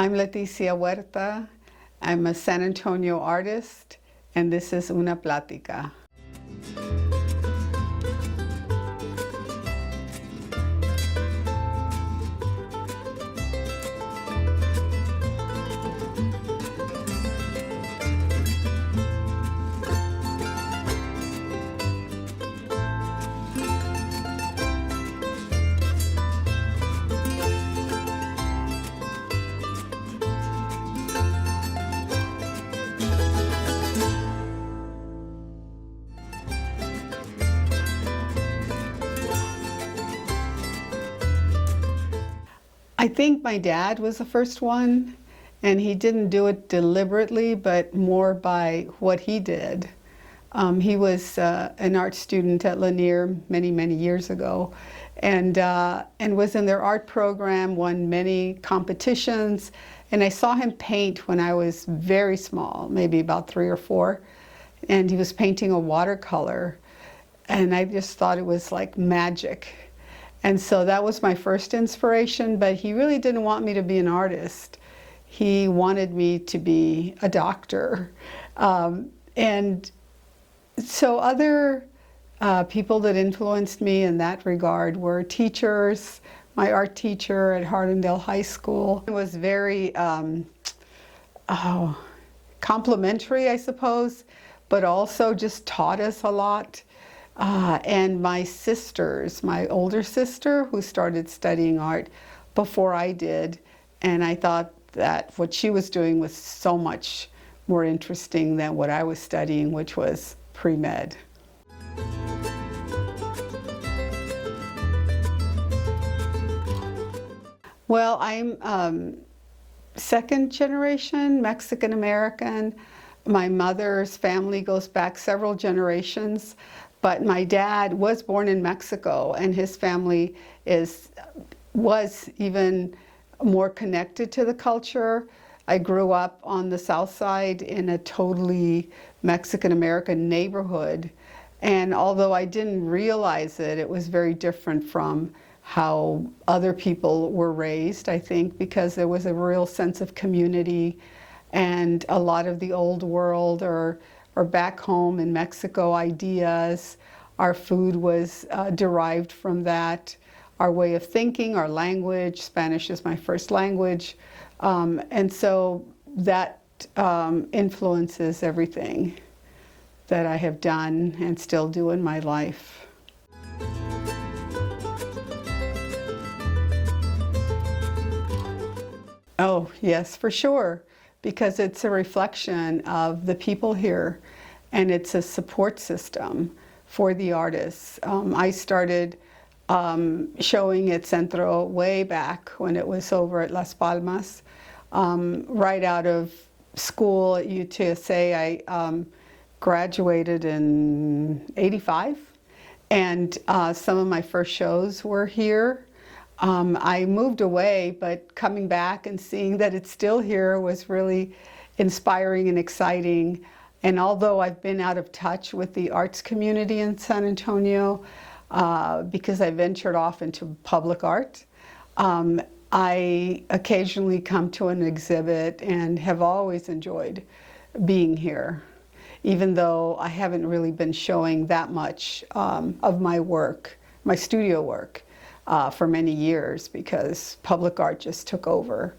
I'm Leticia Huerta. I'm a San Antonio artist, and this is Una Plática. I think my dad was the first one, and he didn't do it deliberately, but more by what he did. He was an art student at Lanier many, many years ago, and was in their art program, won many competitions, and I saw him paint when I was very small, maybe about 3 or 4, and he was painting a watercolor, and I just thought it was like magic. And so that was my first inspiration, but he really didn't want me to be an artist. He wanted me to be a doctor. And so other people that influenced me in that regard were teachers. My art teacher at Hardendale High School was very complimentary, I suppose, but also just taught us a lot. And my sisters, my older sister, who started studying art before I did, and I thought that what she was doing was so much more interesting than what I was studying, which was pre-med. Well, I'm second generation Mexican American. My mother's family goes back several generations. But my dad was born in Mexico, and his family was even more connected to the culture. I grew up on the south side in a totally Mexican-American neighborhood. And although I didn't realize it, it was very different from how other people were raised, I think, because there was a real sense of community, and a lot of the old world or back home in Mexico ideas. Our food was derived from that. Our way of thinking, our language, Spanish is my first language. And so that influences everything that I have done and still do in my life. Oh, yes, for sure. Because it's a reflection of the people here, and it's a support system for the artists. I started showing at Centro way back when it was over at Las Palmas. Right out of school at UTSA, I graduated in '85, and some of my first shows were here. I moved away, but coming back and seeing that it's still here was really inspiring and exciting. And although I've been out of touch with the arts community in San Antonio, because I ventured off into public art, I occasionally come to an exhibit and have always enjoyed being here, even though I haven't really been showing that much of my work, my studio work. For many years, because public art just took over.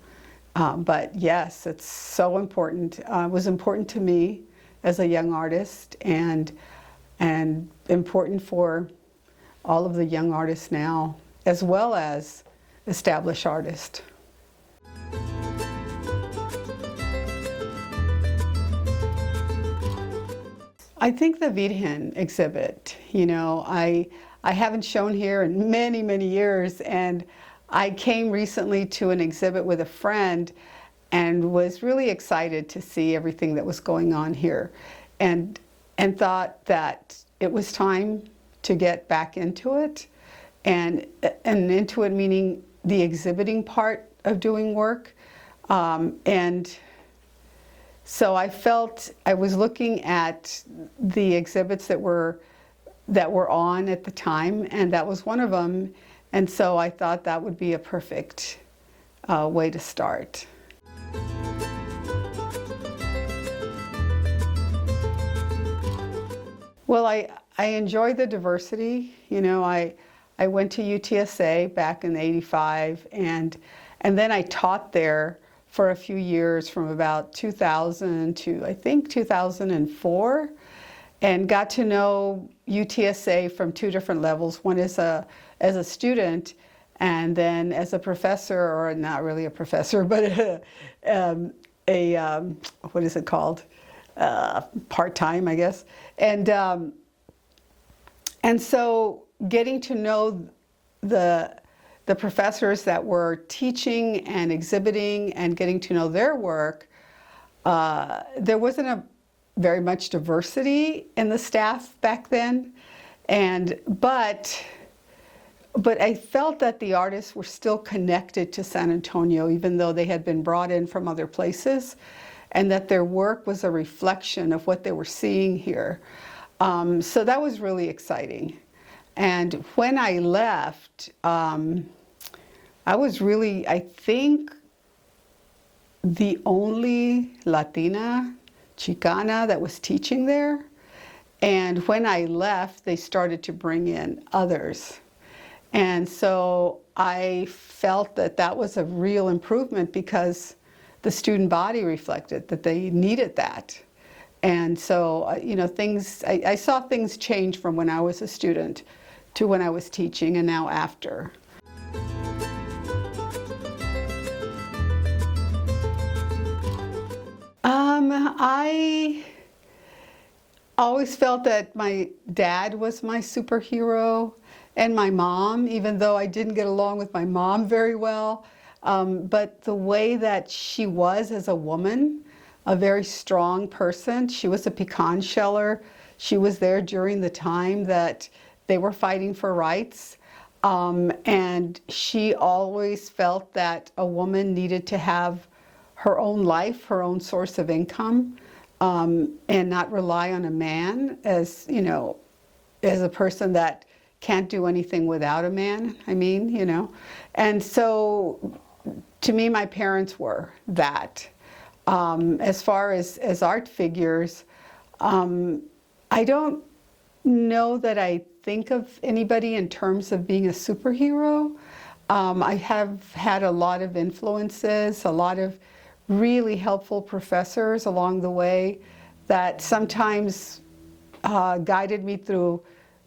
But yes, it's so important. It was important to me as a young artist, and important for all of the young artists now, as well as established artists. I think the Virgen exhibit, I haven't shown here in many, many years, and I came recently to an exhibit with a friend and was really excited to see everything that was going on here, and thought that it was time to get back into it, and into it meaning the exhibiting part of doing work. And so I felt I was looking at the exhibits that were on at the time, and that was one of them. And so I thought that would be a perfect way to start. Well, I enjoy the diversity. I went to UTSA back in '85, and then I taught there for a few years from about 2000 to I think 2004, and got to know UTSA from two different levels. One is as a student, and then as a professor, or not really a professor, but what is it called? Part-time, I guess. And so getting to know the professors that were teaching and exhibiting and getting to know their work, there wasn't very much diversity in the staff back then, but I felt that the artists were still connected to San Antonio, even though they had been brought in from other places, and that their work was a reflection of what they were seeing here. So that was really exciting. And when I left, I was really, I think, the only Latina, Chicana that was teaching there. And when I left, they started to bring in others. And so I felt that that was a real improvement, because the student body reflected that they needed that. And so, I saw things change from when I was a student to when I was teaching, and now after. I always felt that my dad was my superhero, and my mom, even though I didn't get along with my mom very well. But the way that she was as a woman, a very strong person. She was a pecan sheller. She was there during the time that they were fighting for rights. And she always felt that a woman needed to have her own life, her own source of income, and not rely on a man as a person that can't do anything without a man, And so, to me, my parents were that. As far as art figures, I don't know that I think of anybody in terms of being a superhero. I have had a lot of influences, a lot of really helpful professors along the way that sometimes guided me through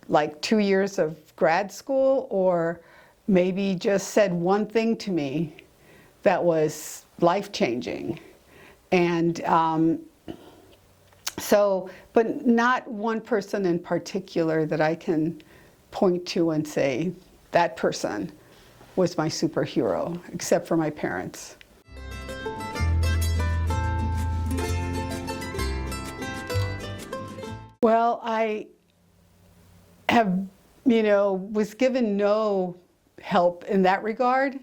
like 2 years of grad school, or maybe just said one thing to me that was life-changing. And but not one person in particular that I can point to and say, that person was my superhero, except for my parents. Well, I have, was given no help in that regard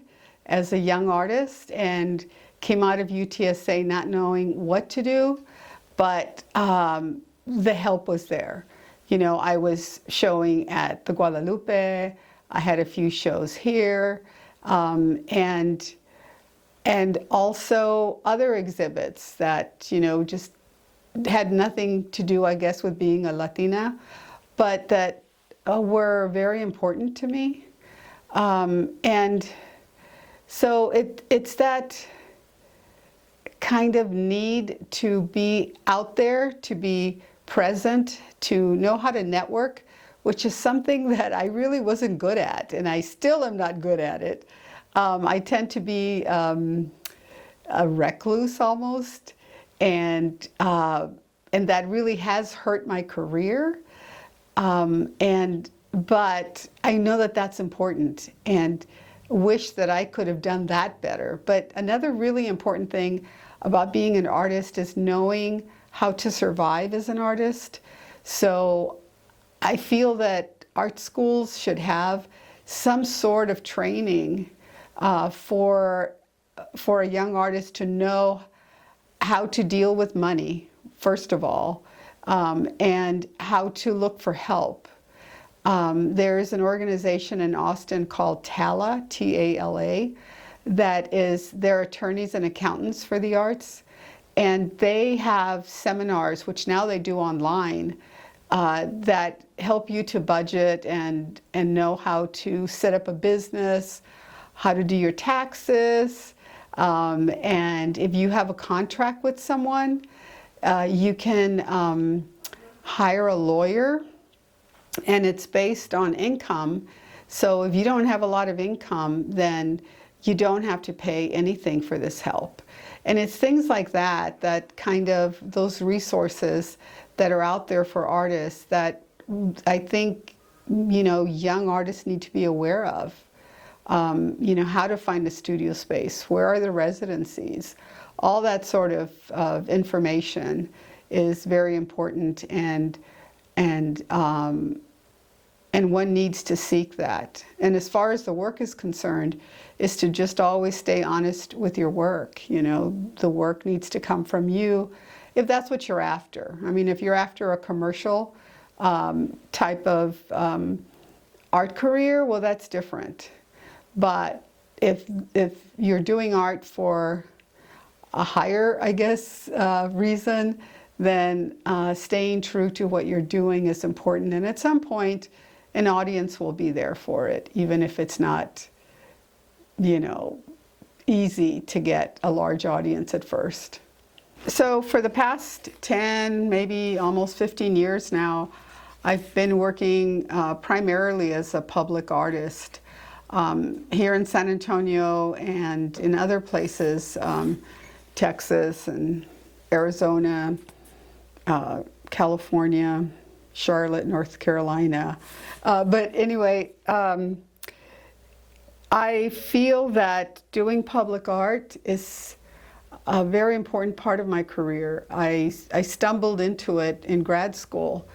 as a young artist, and came out of UTSA not knowing what to do, but the help was there. I was showing at the Guadalupe. I had a few shows here, and also other exhibits that just had nothing to do, I guess, with being a Latina, but that were very important to me. And so it's that kind of need to be out there, to be present, to know how to network, which is something that I really wasn't good at, and I still am not good at it. I tend to be a recluse almost, and that really has hurt my career. But I know that that's important, and wish that I could have done that better. But another really important thing about being an artist is knowing how to survive as an artist. So I feel that art schools should have some sort of training for a young artist to know how to deal with money, first of all, and how to look for help. There's an organization in Austin called TALA, T-A-L-A, they're attorneys and accountants for the arts, and they have seminars, which now they do online, that help you to budget and know how to set up a business, how to do your taxes, and if you have a contract with someone, you can hire a lawyer, and it's based on income. So if you don't have a lot of income, then you don't have to pay anything for this help. And it's things like that, that kind of those resources that are out there for artists that I think, young artists need to be aware of. How to find a studio space, where are the residencies, all that sort of information is very important, and one needs to seek that. And as far as the work is concerned, is to just always stay honest with your work. The work needs to come from you, if that's what you're after. I mean, if you're after a commercial type of art career, well, that's different. But if you're doing art for a higher, I guess, reason, then staying true to what you're doing is important. And at some point, an audience will be there for it, even if it's not, easy to get a large audience at first. So for the past 10, maybe almost 15 years now, I've been working primarily as a public artist here in San Antonio and in other places, Texas and Arizona, California, Charlotte, North Carolina. But anyway, I feel that doing public art is a very important part of my career. I stumbled into it in grad school,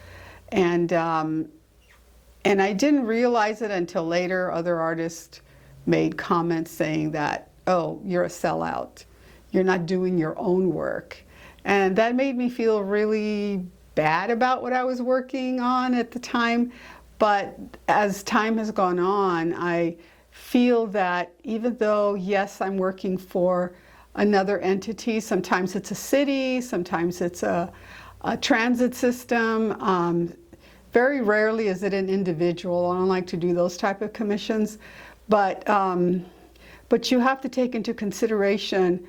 and I didn't realize it until later. Other artists made comments saying that, oh, you're a sellout. You're not doing your own work. And that made me feel really bad about what I was working on at the time. But as time has gone on, I feel that even though, yes, I'm working for another entity, sometimes it's a city, sometimes it's a transit system, very rarely is it an individual. I don't like to do those type of commissions, but you have to take into consideration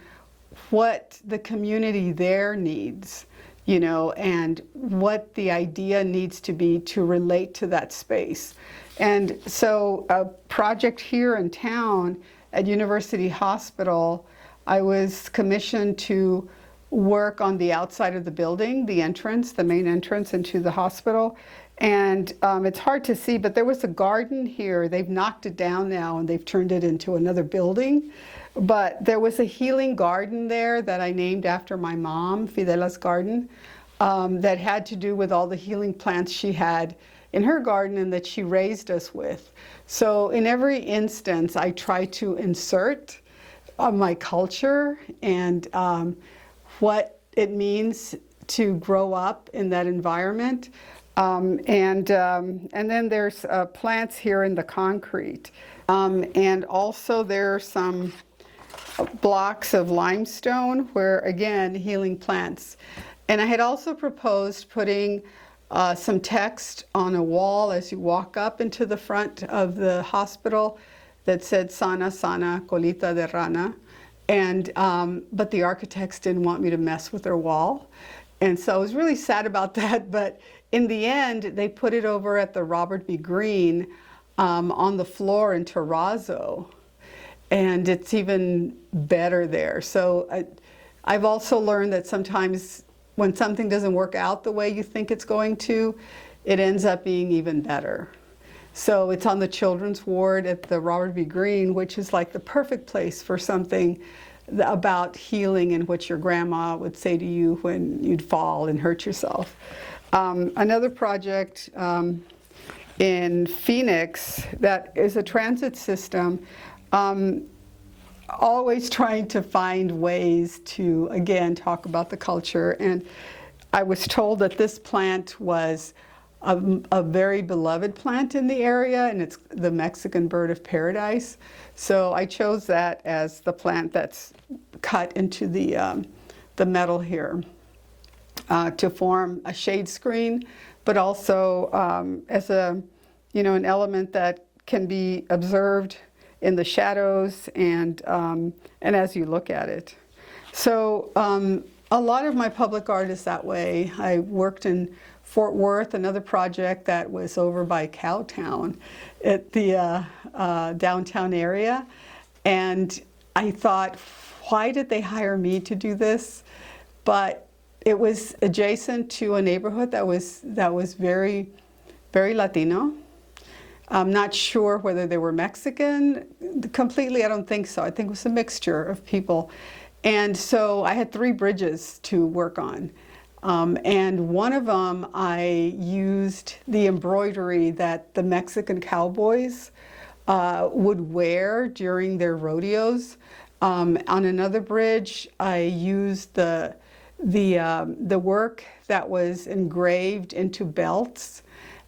what the community there needs, and what the idea needs to be to relate to that space. And so a project here in town at University Hospital, I was commissioned to work on the outside of the building, the entrance, the main entrance into the hospital. And it's hard to see, but there was a garden here. They've knocked it down now and they've turned it into another building. But there was a healing garden there that I named after my mom, Fidela's garden, that had to do with all the healing plants she had in her garden and that she raised us with. So in every instance, I try to insert my culture and what it means to grow up in that environment. And then there's plants here in the concrete. And also there are some blocks of limestone where, again, healing plants. And I had also proposed putting some text on a wall as you walk up into the front of the hospital that said "Sana, sana, colita de rana." And, but the architects didn't want me to mess with their wall. And so I was really sad about that. But in the end, they put it over at the Robert B. Greene on the floor in terrazzo. And it's even better there. So I've also learned that sometimes when something doesn't work out the way you think it's going to, it ends up being even better. So it's on the children's ward at the Robert B. Greene, which is like the perfect place for something about healing and what your grandma would say to you when you'd fall and hurt yourself. Another project in Phoenix that is a transit system, always trying to find ways to, again, talk about the culture. And I was told that this plant was a very beloved plant in the area, and it's the Mexican bird of paradise. So I chose that as the plant that's cut into the metal here. to form a shade screen, but also as a, an element that can be observed in the shadows and as you look at it. So a lot of my public art is that way. I worked in Fort Worth, another project that was over by Cowtown at the downtown area. And I thought, why did they hire me to do this? But it was adjacent to a neighborhood that was very, very Latino. I'm not sure whether they were Mexican completely. I don't think so. I think it was a mixture of people. And so I had 3 bridges to work on. And one of them, I used the embroidery that the Mexican cowboys would wear during their rodeos. On another bridge, I used the work that was engraved into belts.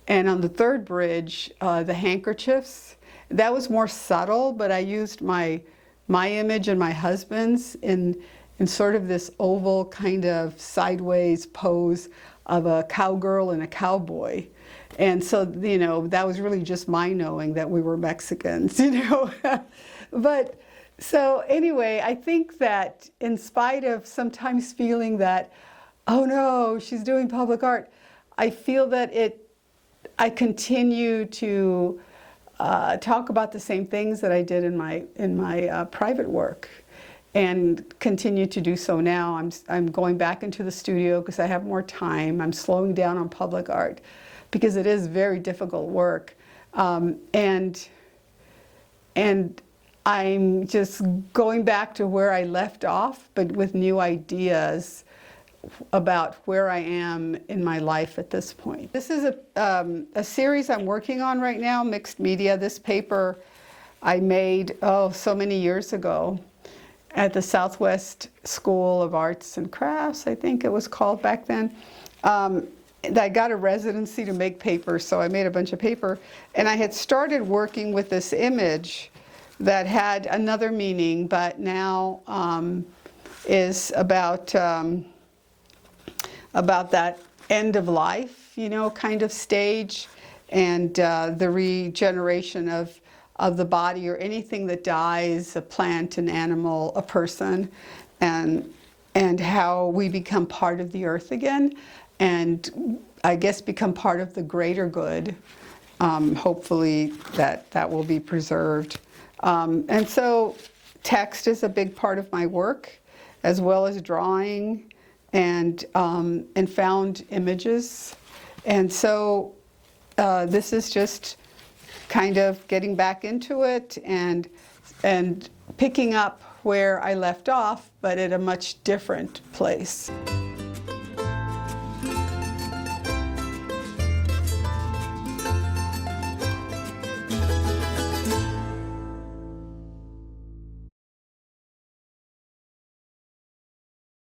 And on the 3rd bridge, the handkerchiefs. That was more subtle, but I used my image and my husband's in sort of this oval kind of sideways pose of a cowgirl and a cowboy. And so, that was really just my knowing that we were Mexicans, But so anyway, I think that in spite of sometimes feeling that, oh no, she's doing public art, I feel that I continue to talk about the same things that I did in my private work, and continue to do so now. I'm going back into the studio because I have more time. I'm slowing down on public art because it is very difficult work, and I'm just going back to where I left off, but with new ideas about where I am in my life at this point. This is a series I'm working on right now, mixed media. This paper I made, so many years ago at the Southwest School of Arts and Crafts, I think it was called back then. I got a residency to make paper, so I made a bunch of paper. And I had started working with this image that had another meaning, but now is about that end of life, kind of stage, and the regeneration of the body or anything that dies, a plant, an animal, a person, and how we become part of the earth again, and I guess become part of the greater good. Hopefully that will be preserved. And so text is a big part of my work, as well as drawing and found images. And so this is just kind of getting back into it and picking up where I left off, but at a much different place.